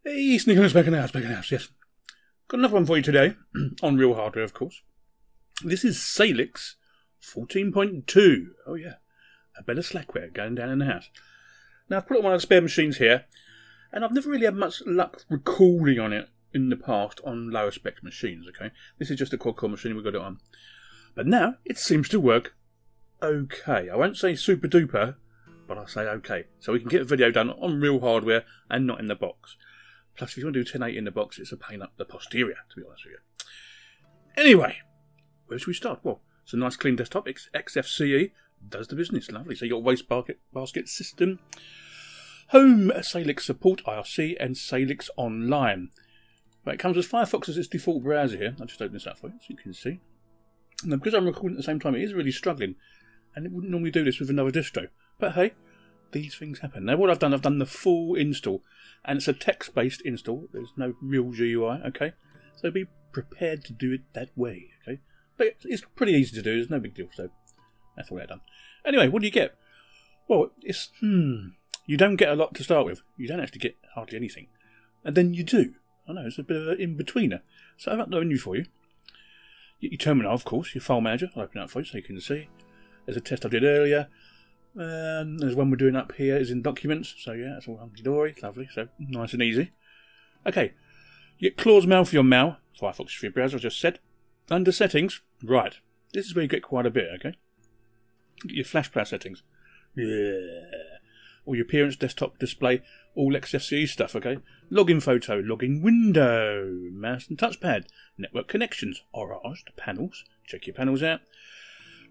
Hey, Sneekylinux back in the house, yes. Got another one for you today, on real hardware, of course. This is Salix 14.2. Oh yeah, a bit of Slackware going down in the house. Now, I've put it on one of the spare machines here, and I've never really had much luck recording on it in the past on lower spec machines, okay? This is just a quad-core machine we've got it on. But now, it seems to work okay. I won't say super duper, but I'll say okay. So we can get a video done on real hardware and not in the box. Plus, if you want to do 1080 in the box, it's a pain up the posterior, to be honest with you. Anyway, where should we start? Well, it's a nice clean desktop. XFCE does the business. Lovely. So you've got basket system, home Salix support, IRC, and Salix Online. Right, it comes with Firefox as its default browser here. I'll just open this up for you so you can see. Now, because I'm recording at the same time, it is really struggling, and it wouldn't normally do this with another distro. But hey, these things happen. Now, what I've done the full install, and it's a text-based install. There's no real GUI, okay? So be prepared to do it that way, okay? But it's pretty easy to do. There's no big deal, so that's all I've done. Anyway, what do you get? Well, it's, you don't get a lot to start with. You don't actually get hardly anything. And then you do. I know, it's a bit of an in-betweener. So I've got the menu for you. Your terminal, of course, your file manager. I'll open it up for you so you can see. There's a test I did earlier. There's one we're doing up here is in documents. So yeah, that's all hunky-dory. Lovely. So nice and easy. Okay. You get Claw's Mail for your mail. Firefox for your browser, I just said. Under settings. Right. This is where you get quite a bit, okay? Get your flash player settings. Yeah. All your appearance, desktop display, all XFCE stuff, okay? Login photo, login window, mouse and touchpad, network connections, Orange, panels, check your panels out,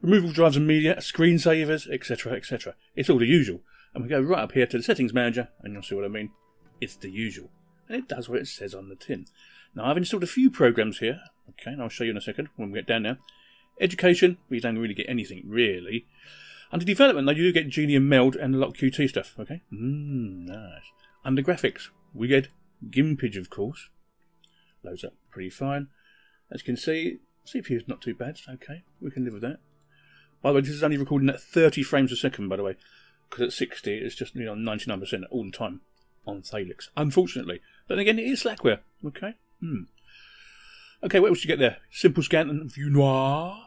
removal drives and media, screensavers, etc, etc. It's all the usual. And we go right up here to the settings manager, and you'll see what I mean. It's the usual. And it does what it says on the tin. Now, I've installed a few programs here, okay, and I'll show you in a second when we get down there. Education, we don't really get anything, really. Under development, though, you do get Genie and Meld and a lot of Qt stuff, okay? Nice. Under graphics, we get Gimpage, of course. Loads up pretty fine. As you can see, CPU is not too bad, it's okay. We can live with that. By the way, this is only recording at 30 frames a second, by the way. Because at 60, it's just 99% all the time on Salix. Unfortunately. But then again, it is Slackware, okay? Okay, what else do you get there? Simple Scan and View Noir.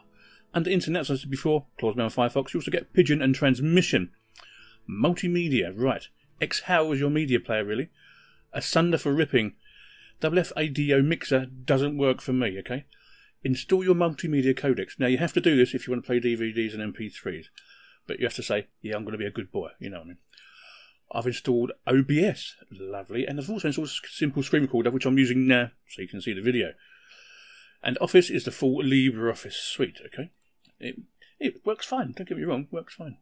Under Internet, as I said before, Claw's Mail and Firefox, you also get Pigeon and Transmission. Multimedia, right. X-How is your media player, really. Asunder for ripping. WF-ADO mixer doesn't work for me, okay? Install your multimedia codecs. Now, you have to do this if you want to play DVDs and MP3s. But you have to say, yeah, I'm going to be a good boy, you know what I mean. I've installed OBS, lovely. And I've also installed Simple Screen Recorder, which I'm using now, so you can see the video. And Office is the full LibreOffice suite, okay? It works fine, don't get me wrong, works fine.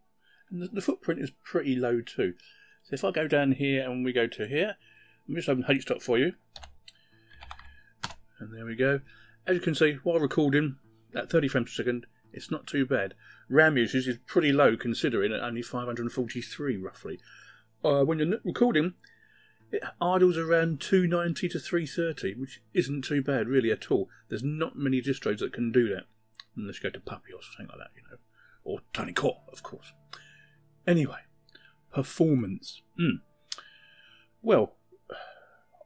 And the footprint is pretty low too. So if I go down here and we go to here, I'm just open HTOP for you. And there we go. As you can see, while recording at 30 frames per second, it's not too bad. RAM usage is pretty low considering at only 543 roughly. When you're recording, it idles around 290 to 330, which isn't too bad really at all. There's not many distros that can do that. Unless you go to Puppy or something like that, you know. Or Tiny Core, of course. Anyway, performance. Well,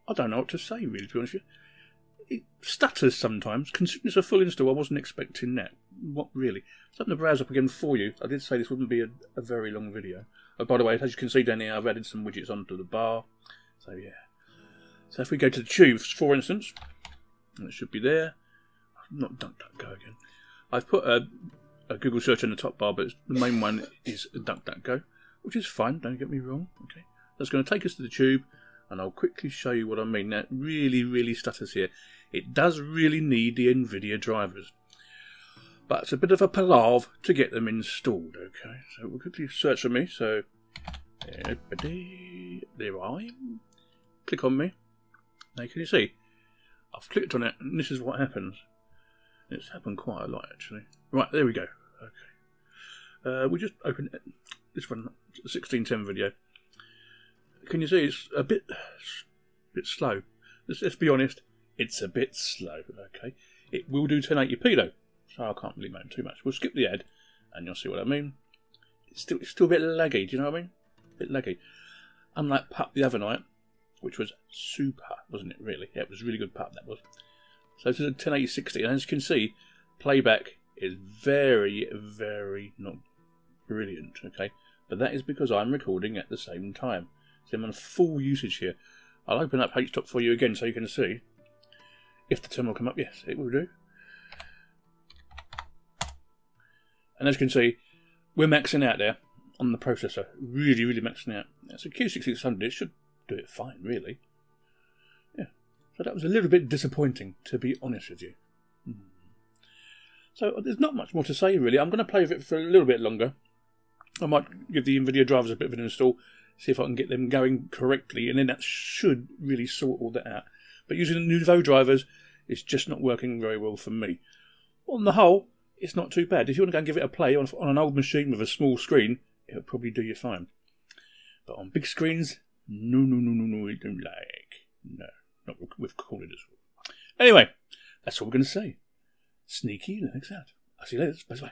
I don't know what to say, really, to be honest with you. It stutters sometimes. Considering it's a full install, I wasn't expecting that. What really? So open the browser up again for you. I did say this wouldn't be a very long video. Oh, by the way, as you can see down here, I've added some widgets onto the bar. So, yeah. So if we go to the tubes, for instance, and it should be there. Not DuckDuckGo again. I've put a Google search in the top bar, but the main one is DuckDuckGo, which is fine, don't get me wrong. Okay, that's going to take us to the tube, and I'll quickly show you what I mean. Now, it really stutters here. It does really need the NVIDIA drivers, but it's a bit of a palaver to get them installed. Okay, so we'll quickly search for me. So, there I am. Click on me. Now, can you see? I've clicked on it, and this is what happens. It's happened quite a lot, actually. Right, there we go. Okay. We just opened this one, 1610 video. Can you see it's a bit slow? Let's be honest, it's a bit slow, okay? It will do 1080p though, so I can't really moan too much. We'll skip the ad, and you'll see what I mean. It's still a bit laggy, do you know what I mean? A bit laggy. Unlike Pup the other night, which was super, wasn't it, really? Yeah, it was a really good pub, that was. So this is a 1080/60, and as you can see, playback is very, very not brilliant, okay? But that is because I'm recording at the same time. So I'm on full usage here. I'll open up HTOP for you again so you can see. If the terminal will come up, yes, it will do. And as you can see, we're maxing out there on the processor. Really, really maxing out. It's a Q6600, it should do it fine, really. Yeah. So that was a little bit disappointing, to be honest with you. So there's not much more to say, really. I'm going to play with it for a little bit longer. I might give the NVIDIA drivers a bit of an install, see if I can get them going correctly, and then that should really sort all that out. But using the Nouveau drivers, it's just not working very well for me. On the whole, it's not too bad. If you want to go and give it a play on an old machine with a small screen, it'll probably do you fine. But on big screens, no, it don't like. No, not with recorded as well. Anyway, that's all we're going to say. Sneekylinux out. I'll see you later. Bye-bye.